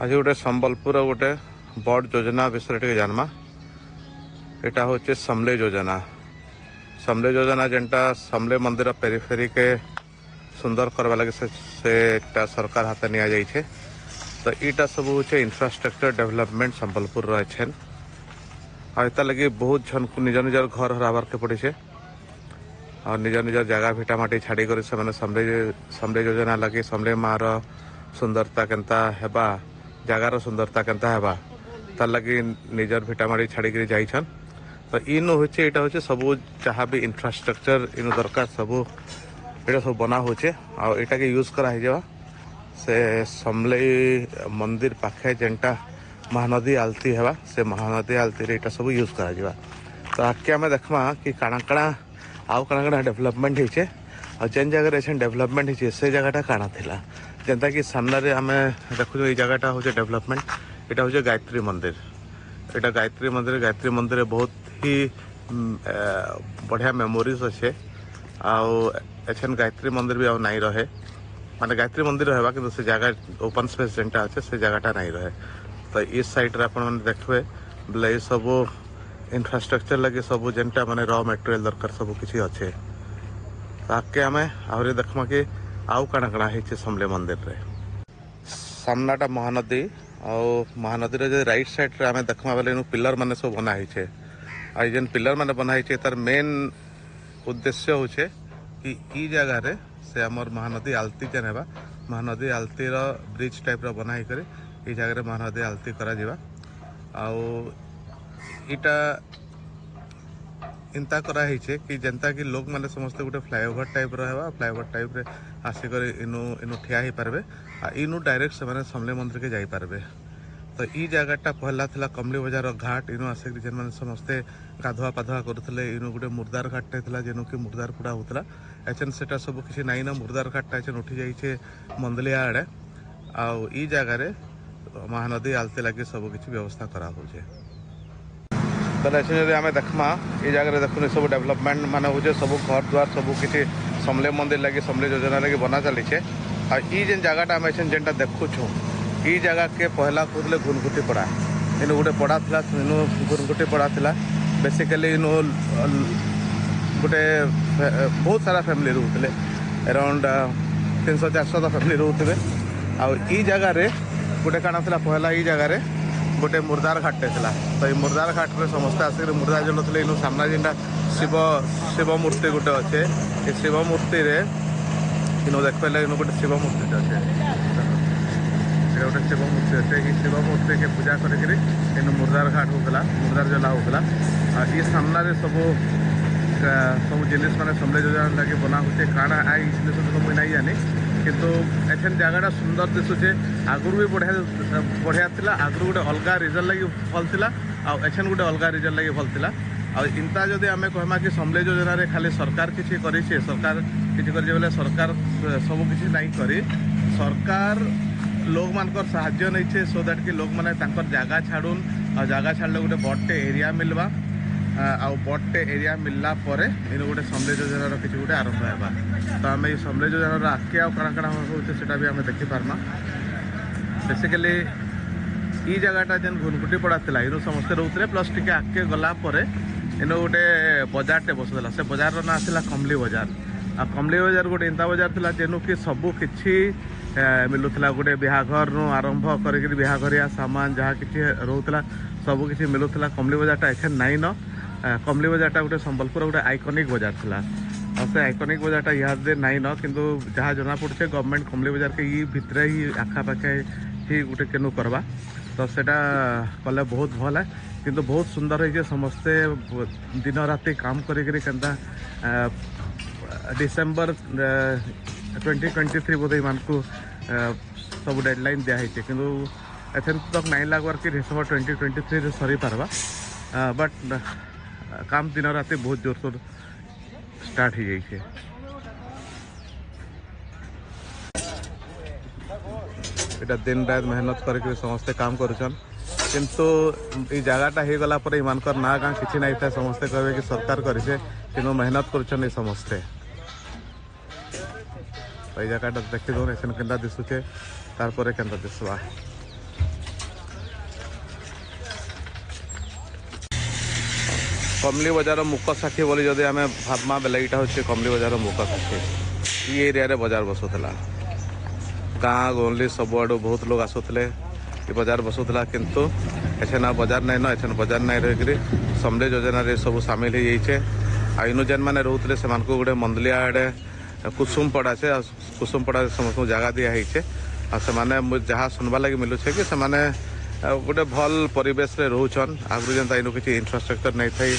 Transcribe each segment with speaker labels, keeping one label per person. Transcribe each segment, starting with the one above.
Speaker 1: आज गोटे संबलपुर गोटे बड़ योजना विषय टे जानमा। यहाँ हूँ समले योजना। समले योजना जेनटा समले मंदिर पेरिफेरी के सुंदर करवा लगे से सरकार हाथ नि जाइए। तो यहाँ सब हूँ इंफ्रास्ट्रक्चर डेवलपमेंट संबलपुर रही आता लगे बहुत जन को निज निजर घर हराबार के पड़े और निज निजर जगह भिटामाटी छाड़ी कर समले योजना लगे समले माँ सुंदरता केनता हेबा जगार सुंदरता केनता हेबा तार लगे निजर भिटामाटी छाड़ी जाइछन। तो इन हूँ यहाँ हूँ सब जहाँ भी इंफ्रास्ट्रक्चर इन दरकार सब ये सब बना हो आटा के यूज करा से समलेई मंदिर पाखे जेनटा महानदी आलती हेबा से महानदी आलती रे सब यूज करा। तो आगे आम देखमा कि काଣା काଣା आउ काଣା काଣା डेवलपमेंट होचे और जेन जगह डेवलपमेंट होचे से जगहटा काଣା थिला जेनता कि सामने आम देखु ये जगहटा हूँ डेवलपमेंट। यहाँ हूँ गायत्री मंदिर। यहाँ गायत्री मंदिर बहुत ही बढ़िया मेमोरीज अच्छे आछन गायत्री मंदिर भी नहीं रहे माने गायत्री मंदिर रहा कि से जगह ओपन स्पेस जेनटा अच्छे से जगहटा नहीं रहे। तो इस साइड रे अपन देखबे बोले ये सब इंफ्रास्ट्रक्चर लगे सब जेनटा माने रॉ मटेरियल दरकार सब किसी अच्छे। तो आगे आम आहरी देखमा कि आउ काଣା काଣା है समले मंदिर रे सामनाटा महानदी और महानदी रे जो राइट साइड रे आम देखमा बेले इन पिलर माने सब बना है आ जेन पिलर माने बना है तार मेन उद्देश्य होचे कि ई जगह रे से आमर महानदी आलती जेन हेबा महानदी आलती रो ब्रिज टाइप रो बना करे ये जगह रे महानदी आलती करा जिबा आउ इटा इंता करा है कि जनता कि लोग माने समस्त गोटे फ्लाईओवर टाइप रहा फ्लाईओवर टाइप रे आसिक इनु ठिया ही पारबे आ इनु डायरेक्ट से माने समले मंदिर के जाई पारबे। तो ई जगहटा पहला थिला कमली बाजार घाट इनु आसिक जेन माने समस्ते गाधुआ पाधुआ करुथले इनु गोटे मुर्दार घाट थिला जेनु कि मुर्दार कुड़ा होतला एचन सेटा सब किछि नाइ ना मुर्दार घाट एचन उठी जाइछे मंदलिया आड़े आ ई जगह रे महानदी आलते लगे सब किछि व्यवस्था करा होछे। तो ऐसे आम देखमा ये जगह देखुन सब डेवलपमेंट मान हो सब घर द्वार सब किसी समले मंदिर लगे समले योजना लगे बना चलीचे। आ जेन जगहटा आम जेनटा देखुछुँ ई जगह के पहला कहते घुनघुटी पड़ा इनु गोटे पड़ा था इनु घुनघुटी पड़ा था बेसिकली इनु गोटे बहुत सारा फैमिली रोते अराउंड 300-400 फैमिली रोते आई जगह गोटे काଣା था पहला ई जगह गोटे मुर्दार घाटे था। तो ये मुर्दार घाट में समस्त आसिक मुर्दार जलुले इन सामना जेनटा शिव मूर्ति गोटे अच्छे ये शिव मूर्ति रे इन देख पारे इन गोटे शिव मूर्ति अच्छे गोटे शिव मूर्ति अच्छे ये शिव मूर्ति के पूजा करी इन मुर्दार घाट होता मुर्दार जला होता ये सामना सब सब जिनिस माने समले योजना लगे बना होचे काଣା आई जिनिस तो मुझे नहीं जानी किंतु एथेन जगहटा सुंदर दिशुचे आगुरी भी बढ़िया थिला आगुरी गोटे अलग रिजन लगी भल थिला आ एथेन गोटे अलग रिजन लगी भल थिला आ इंता जदि आमे कहमा कि समले योजना रे खाली सरकार किछि करिछे सरकार किछि करिछे बोले सरकार सब किछि नहीं करी सरकार लोग मानकर साहाय्य नैछे सो दैट कि लोग माने तांकर जागा छाडुन आ जागा छाडले गोटे बड़टे एरिया मिलबा आउ बड़टे एरिया मिलला परे इन गोटे समले योजनार किसी गोटे आरंभ होगा। तो आम ये समले योजनार आगे आउ काଣା काଣା होचे सेटा भी आम देखि पारमा। बेसिकली ई जगहटा जेन घुनघुटी पड़ा था इन समस्ते रोते प्लस टिके आगे गला परे इन गोटे बजारटे बसुला से बजार ना था कमली बजार आ कमली बजार गोटे इंता बजार था जेनु कि सबू किछि मिलूला गोटे बिहाघर नु आरंभ कर बिहाघरिया सामान जहाँ कि रोला सबू किछि मिलूला कमली बजारटा एखन नाइन न कमली बजारटा गोटे संबलपुर गोटे आइकनिक बजार था से आइकनिक बजारटा इहादे नाइन न किंतु जहाँ जना पड़े गवर्नमेंट कमली बजार के ये भितर ही आखापाखे ही गोटे केनु करवा तो सेटा कले बहुत भल है किंतु बहुत सुंदर है समस्ते दिन राति काम करी केनता डिसेम्बर 2023 बोधे मान को सब डेडलाइन दिखाई किंतु एथेन तक नहीं लगवार कि डिसेम्बर 2023 सरी पारवा बट काम दिन राति बहुत जोरसोर स्टार्ट हो जाइए। इटा दिन रात मेहनत करके समस्ते काम करुछन किंतु ये जगहटा हो गला पर इमानकर ना गाँ किसी नहीं था समस्ते कहे कि सरकार करेছে किंतु मेहनत करुछन समस्ते। तो ये जगहटा देखी दो केनता दिशुचे तार केनता दिसवा। कमली बजार मुक साखी बोली जदि आम भाबमा बेले यहाँ हूँ कमली बजार मुक साखी ये एरिया बजार बसुला गाँ गली सबुआड़ू बहुत लोग आसुले ये बजार बसुला किंतु एछे ना बजार नाइन एछे बजार नाई रही समले योजना सब सामिल हो जाइए आइनु जेन मैंने रोते से गोटे मंदलिया आड़े कुसुमपड़ा से कुसुमपड़ा समस्त जगह दिखाई से जहाँ सुनवा लगे मिलूचे कि गोटे भल परिवेश रे रोचन आगु जेनता इनु किसी इंफ्रास्ट्रक्चर नहीं थी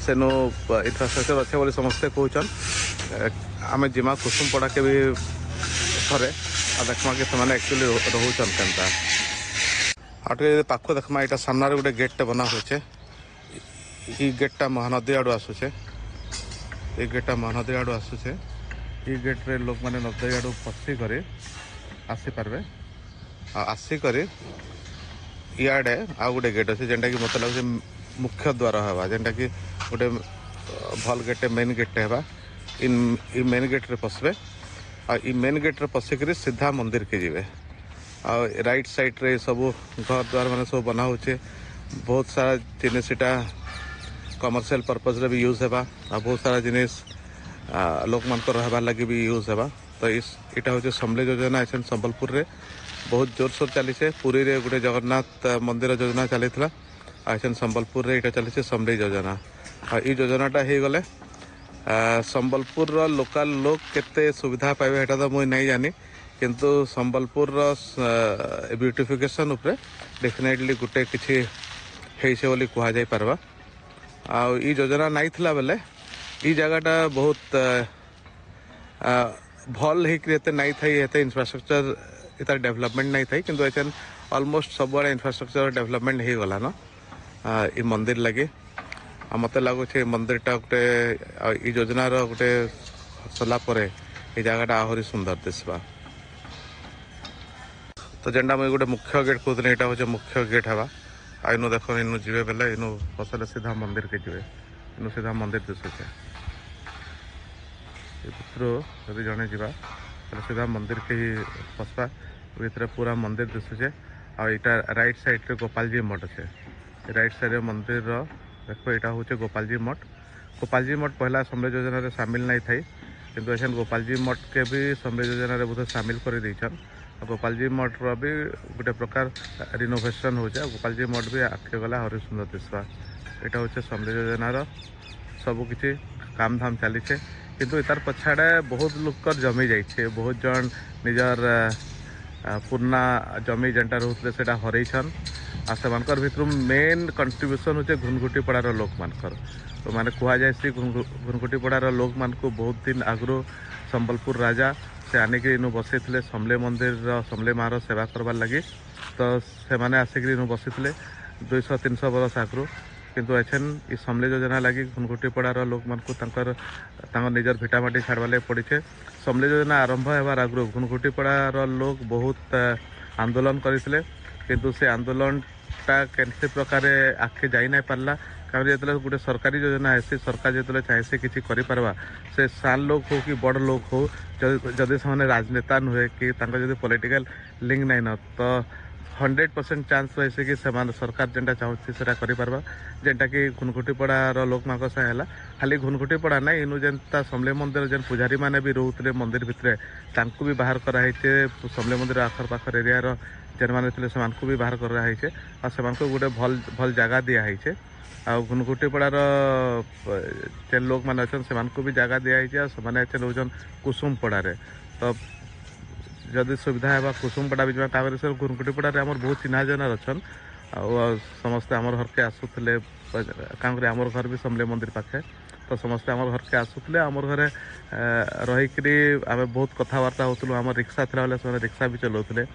Speaker 1: सेनु इंफ्रास्ट्रक्चर अच्छे बोली समस्ते कहन आम जिमा कुसुमपड़ा के भी थे आ देखमा कि एक्चुअली रोचन केनता आटे पाख देखमा यहाँ सामने गोटे गेट बना होचे ये गेटा महानदी आड़ू आसुचे ये गेटा महानदी आड़ू आसुचे ये गेट रे लोक मैंने नदी आड़ू पशिक आसीपारे आसिक इे आउ गोटे गेट अच्छे जेनटा कि मत लगे मुख्य द्वार हवा जेनटा कि गोटे भल गेट मेन गेट है इ मेन गेट रे पसबे आ मेन गेट रे पशिक सीधा मंदिर के जीवे आ राइट साइड रे सब घर द्वार मैंने सब बना होचे बहुत सारा जिनिस इटा कमर्शियल पर्पज रे भी यूज हेबा आ बहुत सारा जिनिस लोक मान रहबार लगी भी यूज हेबा तो इटा हूँ समले योजना एछन संबलपुर रे बहुत जोर सोर चली पुरी रे गोटे जगन्नाथ मंदिर योजना चली आसन संबलपुर रे इटा चली समले योजना ये योजनाटा हो गले संबलपुर लोकल लोग केते सुविधा पाइबे एटा तो मुई नहीं जानी किंतु संबलपुर ब्यूटिफिकेशन उपरे डेफिनेटली गोटे किछि हेइसे बोली कहा जाय परबा आ ई योजना नहीं थिला बेले ई जगहटा बहुत भल होते नहीं थी एते इंफ्रास्ट्रक्चर इतना डेवलपमेंट नहीं थी किंतु एचन ऑलमोस्ट सब बड़े इंफ्रास्ट्रक्चर डेवलपमेंट हो गला ना ये मंदिर लगे मत लगुच मंदिरटा गोटे योजनार गोटे सरलापर ये जगहटा आहरी सुंदर दिशा तो जेनटा मुझे गोटे मुख्य गेट कहते यहाँ हूँ मुख्य गेट हवा आइनु देख इनु जीवे बेले इनु पसले सीधा मंदिर के जीवे इनु सीधा मंदिर दिशुचे भर जड़े जा सीधा मंदिर के ही पसवा भीतर पूरा मंदिर दिशुचे आईटा राइट साइड रे गोपालजी मठ अच्छे राइट साइड मंदिर देखो यहाँ हूँ गोपालजी मठ पहला समले योजना रे सामिल नहीं थी किंतु ऐसा गोपालजी मठ के भी समले योजना रे बहुत सामिल कर देछन गोपालजी मठ रो भी गोटे प्रकार रिनोवेशन हो गोपालजी मठ भी आखे गला हरी सुंदर दिशा यहाँ हूँ समले योजनार सबकि काम धाम चली किंतु तार पछाड़े बहुत लोक जमी जाइए बहुत जन निजर पुराना जमी जेनटा रोते से हरईछन आ से भर मेन कंट्रीब्यूशन होचे घुनघुटी पड़ार लोक मानकर तो माने कह जाए घुनघुटी पड़ार लोक मान को बहुत दिन आगु संबलपुर राजा से आनिक इनु बसई समले मंदिर समले माँ सेवा करवार लगी तो से मैंने आसिक इनु बसी 200-300 बरस आगु किंतु एछन ई समले योजना लगी घुनघुटी पड़ार लोक मान को निजर भिटामाटी छाड़वा पड़ी समले योजना आरंभ होबार आगु घुनघुटी पड़ार लोग बहुत आंदोलन करते किंतु से आंदोलनटा के प्रकार आखे जाई नहीं पारला कारण जो गोटे सरकारी योजना है सरकार जो चाहे से किसी करें से साल लोग हो कि बड़ लोग हो जदि से राजनेता नुहे कि जब पॉलिटिकल लिंक नहीं न तो 100% चांस रही कि सरकार जेनटा चाहूँ से करें जेनटा कि घुनघुटी पड़ार लोक मान है खाली घुनघुटी पड़ा ना इनु जेनता समले मंदिर जेन पुजारी मैंने भी रोते मंदिर भितर तांकु भी बाहर कराई समले मंदिर आखर पाखर एरिया जेन मैंने थे से भी बाहर कराई और गोटे भल भल जगह दिखाई आ घुनघुटी पड़ार जेन लोक मैंने अच्छे से भी जगह दिखाई से रोचन कुसुम पड़ारे तो जदि सुविधा है कुसुमपड़ा भी जावा सर घुनघुटी पड़ारे आम बहुत चिन्हा जना अच्छा समस्ते आमर घर के आसुले कहीं आमर घर भी समले मंदिर पाखे तो समस्ते आमर घर के आसुले आमर घरे रहीकि आम बहुत कथबार्ता होलु आम रिक्शा थी बेले रिक्शा भी चलाऊे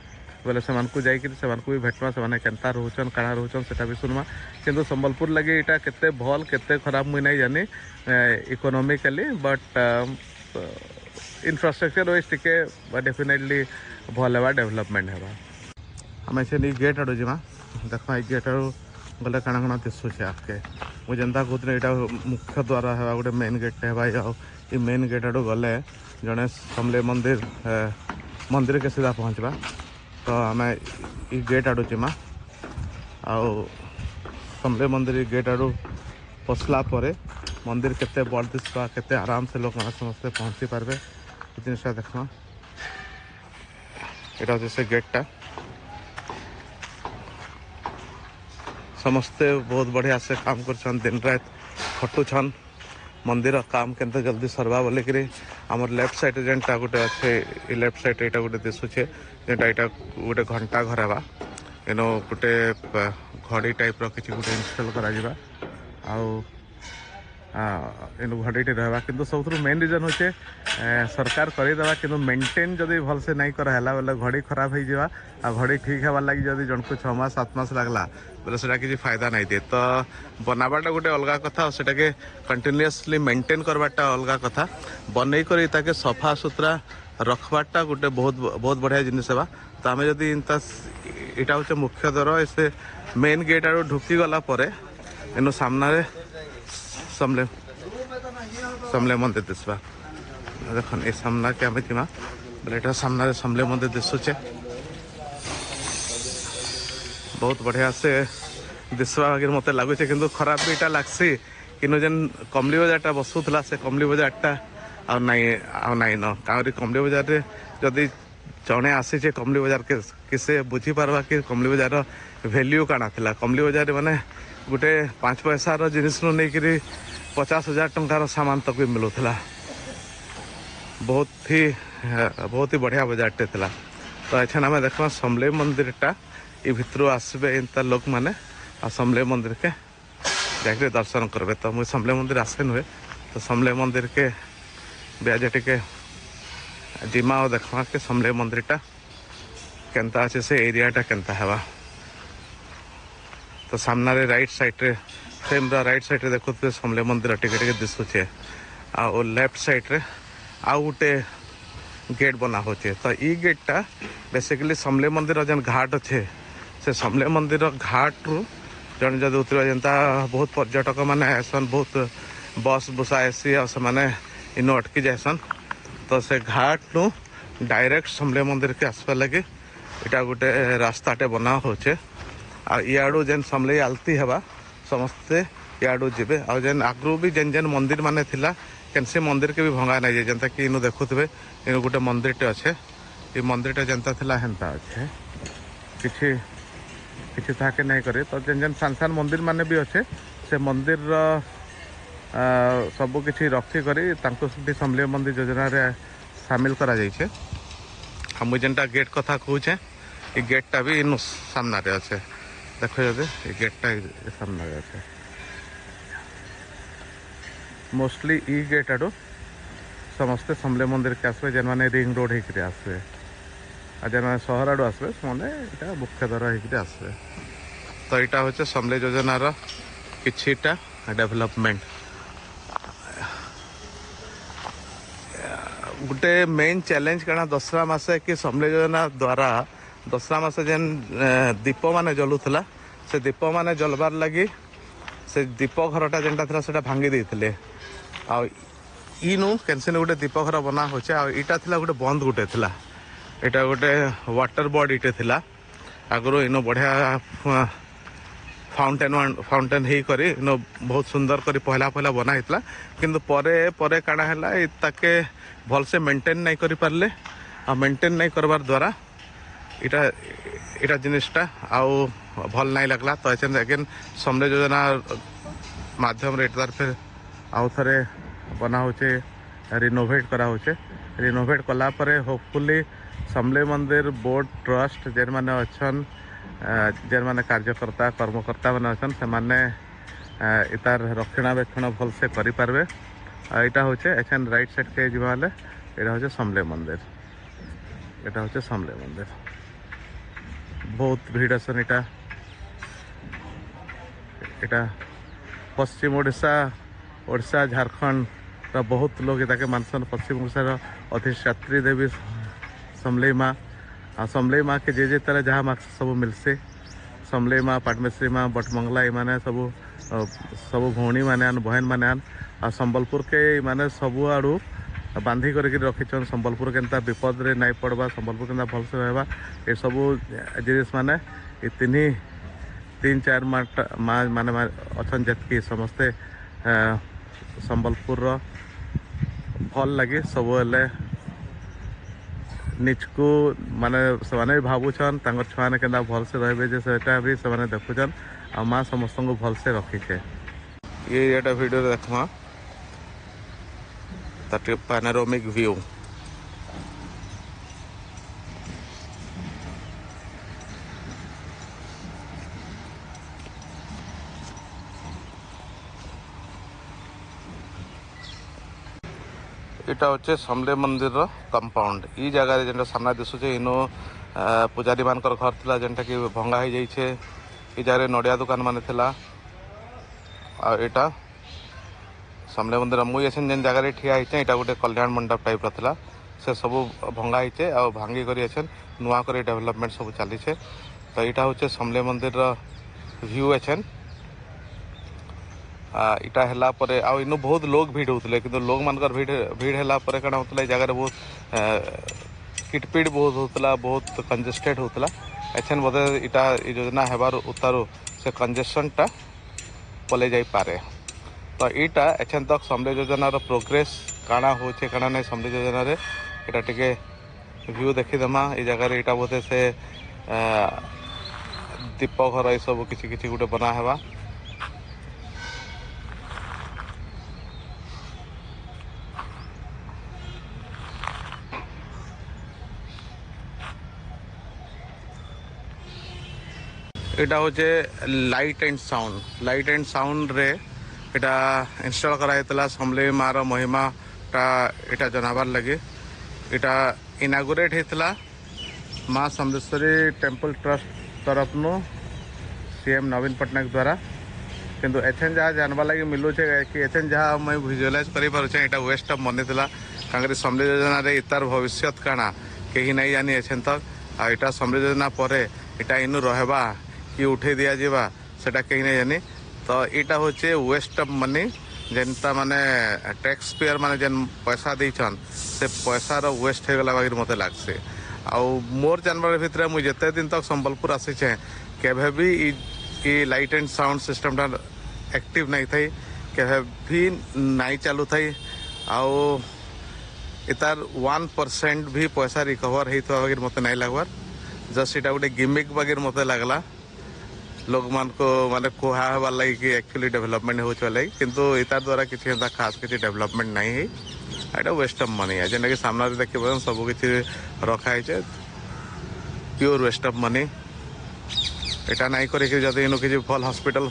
Speaker 1: बोले से भी भेटमा से केन्ता रोचन काଣା रोचन से भी सुनमा किंतु संबलपुर लगे यहाँ केते भल केते खराब मुई नहीं जानी इकोनॉमिकली बट इंफ्रास्ट्रक्चर वाइज टिके डेफिनेटली भल है डेवलपमेंट है आम से गेट आड़ू जीमा देख गेट आड़ू गले काଣା काଣା दिशुचे आके मुझे जेनता कहते यहाँ मुख्य द्वार है गोटे मेन गेट है मेन गेट आड़ू गले जड़े समले मंदिर के सीधा पहुँचवा तो आम गेट आड़ू जीमा आउ समले मंदिर गेट आड़ू पसला परे मंदिर केते बड़ दिसवा केते आराम से लोग समस्ते पहुँची पारबे जिनसा देखना यहाँ हूँ से गेटटा समस्ते बहुत बढ़िया से काम कर दिन रात खटुछन मंदिर काम केनते जल्दी सरवा बोलिकी आमर लेफ्ट साइड जेनटा गोटे अच्छे लेफ्ट साइड यहाँ गोटे दिशुचे जेनटा यहाँ गोटे घंटा घर हवा एनो गोटे घड़ी टाइप किसी गोटे इनस्टॉल करा एनु घड़ीटे रहा कि सब मेन रिजन होचे सरकार करदेवा कि मेंटेन जदि भल से नहीं कराला बोले घड़ी खराब हो जावा आ घड़ी ठीक हबार लगी जब जन को 6 मास 7 मास लगला बोले से किसी फायदा नहीं दिए तो बनावाटा गोटे अलग कथा से कंटिन्यूअसली मेंटेन करवाटा अलग कथा बन कर सफा सुतरा रखवाटा गोटे बहुत बहुत बढ़िया जिनिस है तो आम जदि यहाँ हूँ मुख्य द्वार से मेन गेट आड़ ढुकी गला एनु सामने समले मंदिर दिसवा देखन ए सामना के आम जीमा बोले यहाँ सामने समले मंदिर दिशुचे बहुत बढ़िया से दिसवा आगे मत लगुचे कि खराब भी इटा लागसी कि जेन कमली बजारटा बसुला से कमली बजारटा आई न काहरी कमली बजार रे जदि जड़े आसीचे कमली बजार के किसे बुझी पारवा कि कमली बजार वैल्यू काना थिला कमली बजार माने गोटे 5 पैसार जिनिस नहीं कि 50,000 टंकार सामान तक भी मिलूला बहुत ही बढ़िया बजारटे थिला तो एछन आम देखा समलेई मंदिरटा ये भितर आसबे इंता लोक मैंने आ समलेई मंदिर के जाके दर्शन करबे तो मुझे समलेई मंदिर आसे नुहे तो समलेई मंदिर के ब्याज टिके जिमा और देखा कि समलेई मंदिरटा केनता अच्छे से एरियाटा केनता हेबा तो सामने राइट साइड रे सेम राइट साइड रे देखुते समलेई मंदिर टिके दिशुचे आ लेफ्ट साइड रे आ गोटे गेट बना होचे तो ई गेटटा बेसिकली समलेई मंदिर जेन घाट अच्छे से समलेई मंदिर घाट रु जन जब उतरवा जेनता बहुत पर्यटक मैंने आसन बहुत बस बुसा आसी आ से इनो अटकी जासन तो से घाट नु डायरेक्ट समलेई मंदिर के आसपा लगे यहाँ गोटे रास्ताटे बना होचे आ इयाड़ू जेन समलेई आलती हेबा समस्ते इयाड़ू जीवे आ जेन आगरू भी जेन जेन मंदिर माने थिला केन से मंदिर के भी भंगा नहीं जाए जनता कि इनु देखुथे इनु गोटे मंदिरटे अच्छे ये मंदिरटे जनता थिला हेंता अच्छे किछि किछि ताके नहीं करे तो जेन जेन सान सान मंदिर माने भी अच्छे से मंदिर सब किछि रखी करी तांको समलेई मंदिर योजना रे शामिल करा जाइछे हम जेनटा गेट कथा कहूचे ये गेटटा भी इनु सामना रे अच्छे देखो जदि ये गेटटा सामना रे अच्छे मोस्टली ई गेट आड़ू समस्ते समलेई मंदिर के आसवे जेन माने रिंग रोड होकर आसवे आ जेन माने सहर आड़ू आसवे से मुख्य द्वार होकर आसवे तो यहाँ हूँ समलेई योजनार किछिटा डेभलपमेंट गोटे मेन चैलेंज कण दसरा मासे कि समलेई योजना द्वारा दसरा मासे जेन दीप माने जलुला से दीप माने जलबार लगी से दीप घरटा जेनटा था से भांगी देते आनु कैंसिन गोटे दीप घर बना होचे आटा था गोटे बंद गोटे थिला यहाँ गोटे वाटर बोर्ड इटे थिला आगु इनो बढ़िया फाउंटेन ही करी इनो बहुत सुंदर करी पहला पहला बना होता किंतु परे परे काଣା हैला ताके भल से मेंटेन नहीं करि पारले आ मेंटेन नहीं करबार द्वारा इटा इटा जिनिसटा आउ भल नहीं लगला तो ऐसे अगेन समलेई योजना माध्यम रे फिर आउ थे बना होचे रिनोवेट करा होचे रिनोवेट कला परे होपफुली समलेई मंदिर बोर्ड ट्रस्ट जेन माने अच्छन जेन माने कार्यकर्ता कर्मकर्ता माने अच्छन से माने इतार रक्षणाबेक्षण भल से करि पारबे यहाँ हूँ एछन राइट साइड के जीवाले यहाँ हूँ समलेई मंदिर यहाँ हूँ समलेई मंदिर बहुत भीड़ आसन यहाँ पश्चिम ओडिशा झारखंड बहुत लोग इताके मानसन पश्चिम ओडिशार अधिष्ठात्री देवी समलेई माँ आ समलेई माँ के जे तरह जहाँ माँ सब मिलसे समलेई माँ पाटमेश्वरी माँ बटमंगला ये सब सब भौणी माने बहन माने आ संबलपुर के माने सबू आड़ू बांधी करके रखीन संबलपुर केनता विपद रे नहीं पड़वा संबलपुर केनता भल से रहबा ये सब जिनिस माने ये 3-4 माँ माने अच्छन जतकी समस्ते संबलपुर भल लगे सब हेले निजको माने से भावुन छुआ ने के भल से रे सेटा भी से देखुन आ माँ समस्त को भल से रखीचे ये वीडियो देखमा पैनोरामिक व्यू इटा हे समले मंदिर कंपाउंड ई जगह जेनटा सामना दिशुचे इनो पुजारी मानकर घर थिला जेनटा कि भंगा हो जाइए ई जगह नड़िया दुकान मान थिला आ एटा समले मंदिर मुझे जेन जगह ठिया होचे एटा गोटे कल्याण मंडप टाइप रहा से सब भंगा होचे आ भांगी करी नुआ कर डेवलपमेंट सब चली तो यहाँ हूँ समले मंदिर व्यू एछन इटा है परे आ इनु बहुत लोग भीड़ होते कि लोग मानकर भीड़ है कण होता जगह बहुत किटपिट बहुत होता बहुत कंजेस्टेड होता एछन बोधे इटा योजना हेबार उतारू से कंजेशन टा पले जाई पारे तो यहाँ एछन तक समले योजनार प्रोग्रेस काଣା होचे काଣା नहीं समले योजना रे इटा टिके व्यू देखीदेमा ये जगह इटा बोधे से दीप घर ये सब किसी किसी गोटे बना हेबा इटा हूँ लाइट एंड साउंड रे इटा इंस्टॉल कराइला समले मार महिमा टा इटा जनाबार लगे इटा इनागुरेट होता माँ समलेश्वरी टेम्पल ट्रस्ट तरफ नु सीएम नवीन पट्टनायक द्वारा किंतु एथेन जहाँ जानवा लगे मिलूचे कि एथेन जहाँ मैं विजुअलाइज कर वेस्ट ऑफ मनी था कहीं समले योजना रे इतार भविष्य काଣା कहीं नहीं जानी एथेन तक आ इटा समले योजना पर इटा इनु रहबा कि उठे दिया जावा सेटा कहीं नहीं जानी तो यहाँ हूँ वेस्ट ऑफ मनी जेनता माने टैक्स पेयर माने जेन पैसा देछन से पैसा रो वेस्ट हो गला बाकी मते लागसे आ मोर जानवर भितर मुझे जिते दिन तक संबलपुर आसीचे केभे भी ई लाइट एंड साउंड सिस्टम टा एक्टिव नहीं थी केभे भी नहीं चालू थी आउ इतार 1% भी पैसा रिकवर होता बाकी मते नहीं लगवार जस्ट इटा गोटे गिमिक बाकी मते लगला लोग मान को माने कोहा हबार लगी कि एक्चुअली डेवलपमेंट हो लगी किंतु इतार द्वारा किसी खास किसी डेवलपमेंट नहीं है एटा वेस्ट ऑफ मनी है जेनटा कि सामना देखिए सब किसी रखाई प्योर वेस्ट ऑफ मनी एटा नहीं करी जदि इनु किसी भल हॉस्पिटल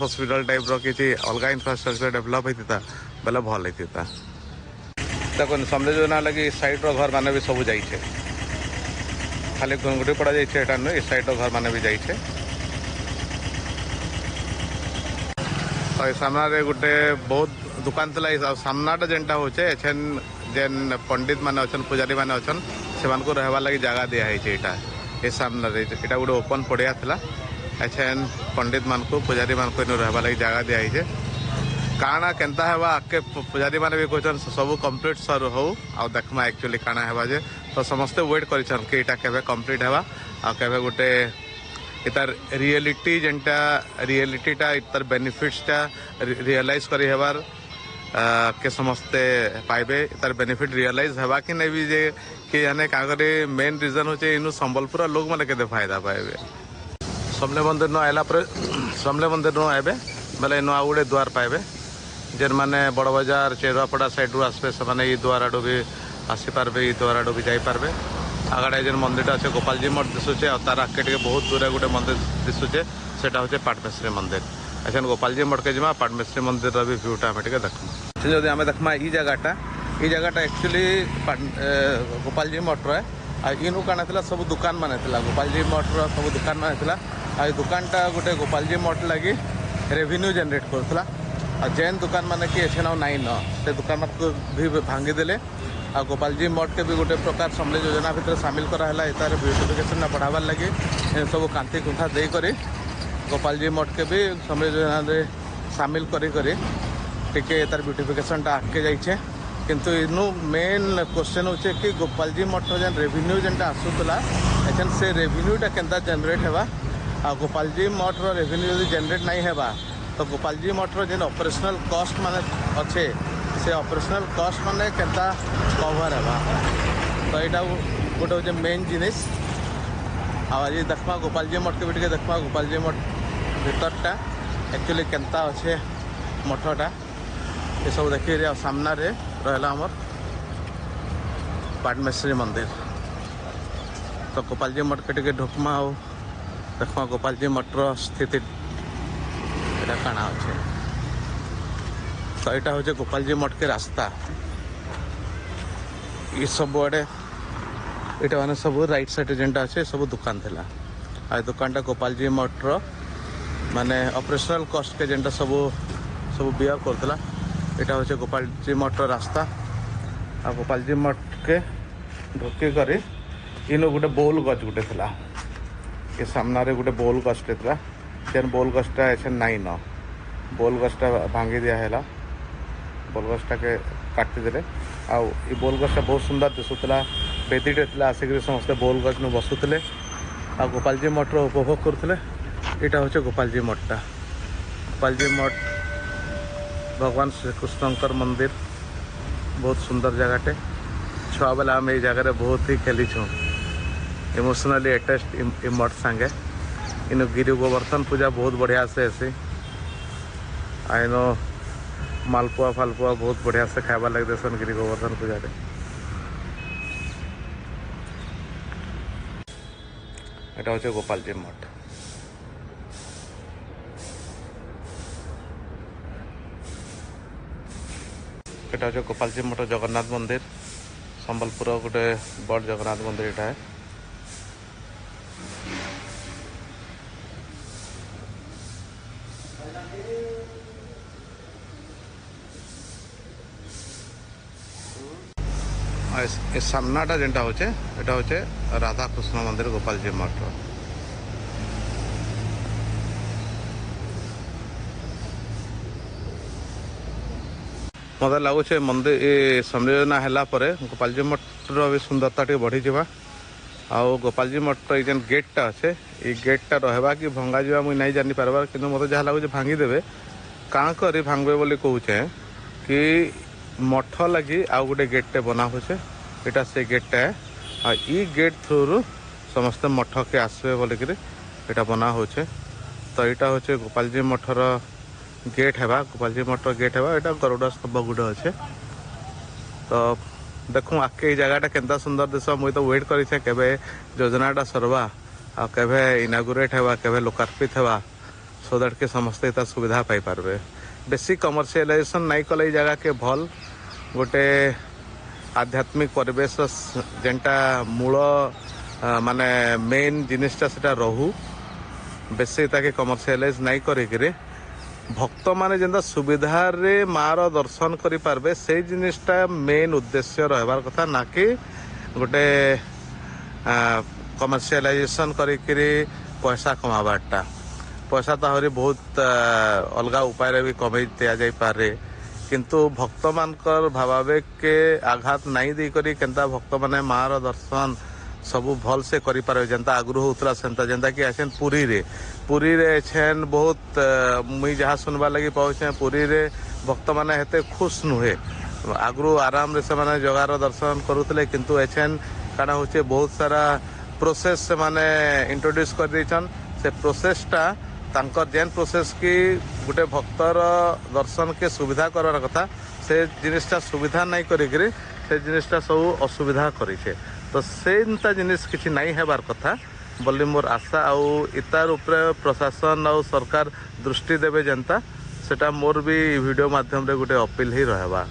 Speaker 1: टाइप रो किसी अलग इंफ्रास्ट्रक्चर डेवलप होता बेले भल होता देखो समझे जो ना लगी साइड रो घर माने भी सब जाइए खाली गुंगुटी पड़ा जाइए नुह इस साइड रो घर माने भी जाइए सामने गोटे बहुत दुकान था सामनाटा जेनटा हूँ जेन पंडित माने अच्छन पुजारी माने अच्छन से रहबार लगी जगह दिखाई यहाँ ये सामने यहाँ गोटे ओपन पड़िया था एछेन पंडित मान को पुजारी मान को रहबार लगी जगह दिखाई काଣା केनता हेबा आके पुजारी माने भी कहछन सब कंप्लीट सर हो आ देखमा एक्चुअली काଣା हेबा जे तो समस्ते वेट करिछन कि एटा केबे कंप्लीट हेबा आ केबे गोटे इतार रियलिटी जेनटा रियलिटीटा इतार बेनिफिट्सटा रियलाइज करी हेबार के समस्ते पाइबे इतार बेनिफिट रियलाइज हेबा कि नहीं भी जे कि जाने का करे मेन रीजन होचे इनु संबलपुर लोग माने केते फायदा पाइबे समले मंदिर न आइला पर समले मंदिर न आइबे बेले इनु आ गोटे द्वार पाइबे जेन माने बड़ बाजार चेरुआपड़ा साइड रू आसबे से माने ई द्वार आडू भी आसी पारबे ई द्वार आडू भी जाई पारबे आगड़े जेन मंदिर अच्छे गोपालजी मठ दिशुचे और तार आगे टे बहुत दूर गोटे मंदिर दिशुचे सेटा हूँ पाटमेश्वरी मंदिर अच्छा गोपालजी मठ के जमा पाटमेश्वरी मंदिर भी भ्यूटा आम टे देखमा जब आम देखमा ई जगहटा एक्चुअली गोपालजी मठ इनु काना था सब दुकान मान गोपालजी मठ सब दुकान मान आ दुकानटा गोटे गोपालजी मठ लगी रेवेन्यू जनरेट करूला आ जेन दुकान माने कि एछे ना नाइन से दुकान को भी भांगी देले आ गोपालजी मठ के भी गोटे प्रकार समले योजना भितर सामिल कराला तार ब्यूटिफिकेशन बढ़ावार लगे सब कांति कुंथा दे करी गोपालजी मठ के भी समले योजना रे सामिल करी करी टिके तार ब्यूटिफिकेशन टा आगे जाइए किंतु इनु मेन क्वेश्चन होचे कि गोपालजी मठ जेन रेवेन्यू जेनटा आसूला एछन से रेवेन्यूटा केनता जनरेट हेबा आ गोपालजी मठ रो रेवेन्यू यदि जनरेट नहीं हेबा तो गोपाल जी मठर जेन ऑपरेशनल कॉस्ट माने अच्छे से ऑपरेशनल कॉस्ट माने केता कवर है तो यहाँ गोटे हूँ मेन जिनिस आज देखमा गोपाल जी मठ के भी देखमा गोपाल जी मठ भीतरटा एक्चुअली केनता अच्छे मठटा ये सब देखिए सामना रे रहा आमर पाटमेश्वरी मंदिर तो गोपाल जी मठ के ढुकमा हो देखमा गोपाल जी मठर स्थिति यहाँ काना अच्छे तो यहाँ हूँ गोपाल जी मठ के रास्ता ये सब आड़े ये मैंने सब राइट साइड जेनटा अच्छे सब दुकान थिला आ दुकानटा गोपाल जी मठर माने ऑपरेशनल कॉस्ट के जेनटा सब सब बियर करता यहाँ हूँ गोपाल जी मठर रास्ता आ गोपाल जी मठ के ढुकी कर इन गोटे बोल गच गोटे थिला ये सामना रे गोटे बोल गछटे थिला जेन बोल गछटा एछे नाई न बोल गछटा भांगी दिया हैला बोल गछटा के काटी देले आ ई बोल गछटा बहुत सुंदर दिसुतला बेदीटे थिला आसिक समस्ते बोल गछ न बसुतले आ गोपाल जी मठर उपभोग करथिले यहाँ हूँ गोपाल जी मठटा गोपाल जी मठ भगवान श्रीकृष्णकर मंदिर बहुत सुंदर जगहटे छुआ बेला आम ये जगह बहुत ही खेली छूँ इमोशनली अटैच्ड इ मठ सांगे इन गिरी गोवर्धन पूजा बहुत बढ़िया से ऐसी आइनो मालपुआ फालपुआ बहुत बढ़िया से खावा लग देसन गिरी गोवर्धन पूजा रे यहाँ हूँ गोपाल जी मठ यहाँ हूँ गोपाल जी मठ जगन्नाथ मंदिर संबलपुर गोटे बड़ जगन्नाथ मंदिर यहाँ है सामनाटा जेनटा हूँ यहाँ हूँ राधा कृष्ण मंदिर गोपाल जी मठ मत लगुच मंदिर ये संयोजना है गोपाल जी मठर भी सुंदरता टे बढ़ी जावा आउ गोपाल जी मठर ये गेटटा अच्छे ये गेटटा रहा कि भंगा जा मुझे नहीं जानी पार्बार कि मत जहाँ लगुच भांगीदेवे काँ कर भांगे बोली कहूचे कि मठ लगी आउ गोटे गेटटे बना होचे यहाँ से गेटटा है आ ई गेट थ्रू समस्ते मठ के आसबे बोलिक यहाँ बना होचे तो यहाँ हूँ गोपाल जी मठर गेट है गोपाल जी मठर गेट है यहाँ गरुड़ स्तंभ गुटे अच्छे तो देखूँ आके जगहटा केनता सुंदर दिश मुझे तो वेट करे योजनाटा सरवा आ केभे इनागुरेट है केभे लोकार्पित है सो दैट के समस्ते इतना सुविधा पाई पारबे बेसी कमर्शियलाइजेशन नहीं कले जगह के भल गोटे आध्यात्मिक परिवेश जेनटा मूल माने मेन जिनिसटा सेटा रहू बेसी ताके कमर्शियलाइज नहीं करिकरे भक्त माने जेंता सुविधा रे मार दर्शन करि पारबे से जिनिसटा मेन उद्देश्य रहबार कथा ना कि गोटे कमर्शियलाइजेशन करिकरे पैसा कमाबारटा पैसा तो आहरी बहुत अलग उपाय भी कमई दिया जाई पारे किंतु भक्त मानकर भावावेग के आघात नहीं दी करी केंता भक्त माने मार दर्शन सबू भल से करि पारे जेंता आगु होतला सेंता जेंता कि आछन पुरी रे छेन बहुत मुई जहाँ सुनवा लगी पहुँचे पुरी रे भक्त माने हेते खुश नुहे आगु आराम रे से माने जगार दर्शन करुतले किंतु एछेन काना होचे बहुत सारा प्रोसेस से माने इंट्रोड्यूस कर देछन से प्रोसेसटा तांकर जेन प्रोसेस की गोटे भक्तर दर्शन के सुविधा करार कथा से जिनिसटा सुविधा नहीं करिकरी से जिनिसटा सब असुविधा करिछे तो सेनता जिनिस किछि नहीं हेबार कथा बोली मोर आशा आउ इतार उपरे प्रशासन आउ सरकार दृष्टि देवे जनता सेटा मोर भी वीडियो माध्यम रे गोटे अपील ही रहबा।